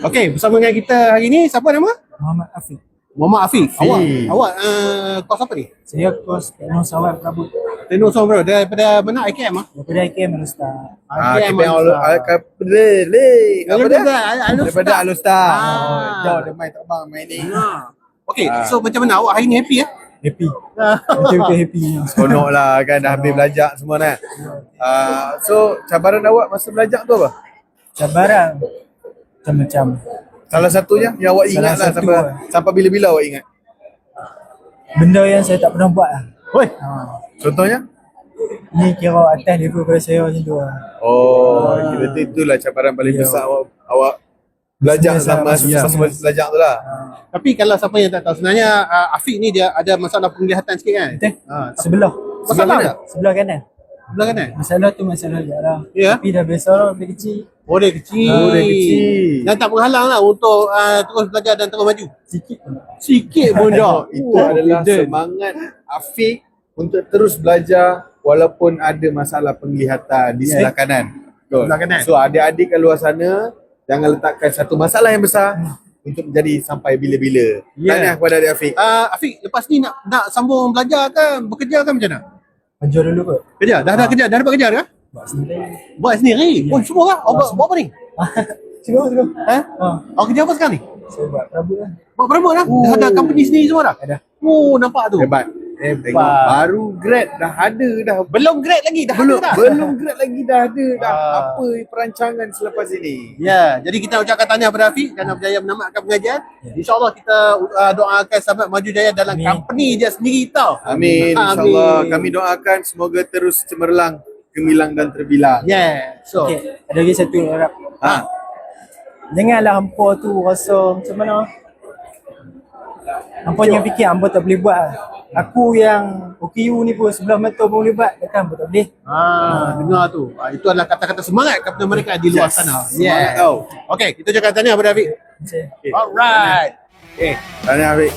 Okey, bersama dengan kita hari ni siapa nama? Muhammad Afiq. Muhammad Afiq. Awak kos apa ni? Saya kos Teknos Awal Prabut. Teknos Awal daripada mana? IKM ah? Daripada IKM Alustad. IKM Daripada Alustad. Jauh dia main tak bang main ni. Okey, so macam mana awak hari ni happy Happy. Betul-betul happy. Seronok lah kan, dah habis belajar semua kan. So cabaran awak masa belajar tu apa? Cabaran macam-macam. Salah satunya yang awak ingat lah sampai bila-bila awak ingat? Benda yang saya tak pernah buat lah. Oi, Contohnya? Ni kira atas level pada saya macam tu lah. Oh, kira itulah cabaran paling besar awak belajar sama belajar tu lah. tapi kalau siapa yang tak tahu sebenarnya Afiq ni dia ada masalah penglihatan sikit kan? Betul? Sebelah. Masalah mana? Sebelah kanan. Sebelah kanan? Masalah tu masalah je lah. Ya. Tapi dah biasa lah, dia kecil. Oh dia kecil. Dia kecil. Dan tak menghalang lah untuk terus belajar dan terus maju. Sikit pun. Sikit pun dah. Itu adalah semangat Afiq untuk terus belajar walaupun ada masalah penglihatan di sebelah kanan. Betul. Sebelah kanan. So adik-adik kat luar sana jangan letakkan satu masalah yang besar untuk menjadi sampai bila-bila. Tanya kepada adik Afiq. Afiq, lepas ni nak sambung belajar ke bekerja ke macam mana? Kerja dulu kot. Kerja? Dah kerja? Dah dapat kerja ke? Buat sendiri. Buat sendiri? Oh semua kah? Awak buat apa ni? Cuba. Awak kerja apa sekarang ni? Saya buat Prabut lah. Buat perabot dah? Dah ada company sendiri semua dah? Ada. Oh nampak tu. Hebat. Tengok, baru grad dah ada dah. Belum grade lagi dah Belum ada dah. belum grad lagi dah ada dah. Apa perancangan selepas ini? Ya, jadi kita ucapkan tahniah kepada Afiq kerana berjaya menamatkan pengajian. InsyaAllah kita doakan sahabat maju jaya dalam company dia sendiri tau. Amin. InsyaAllah. Kami doakan semoga terus cemerlang, gemilang dan terbilang. Yeah. So, Okay, ada lagi satu harap. Ha. Janganlah hampa tu rasa macam mana. Hampa yang fikir hampa tak boleh buat lah. Aku yang OKU ni pun sebelah mata pun boleh buat. Takkan hampa tak boleh. dengar tu. Itu adalah kata-kata semangat kepada mereka di luar sana. Semangat tau. Okay, kita ucapkan tahniah kepada Afiq. Macam Alright. Tanya Afiq.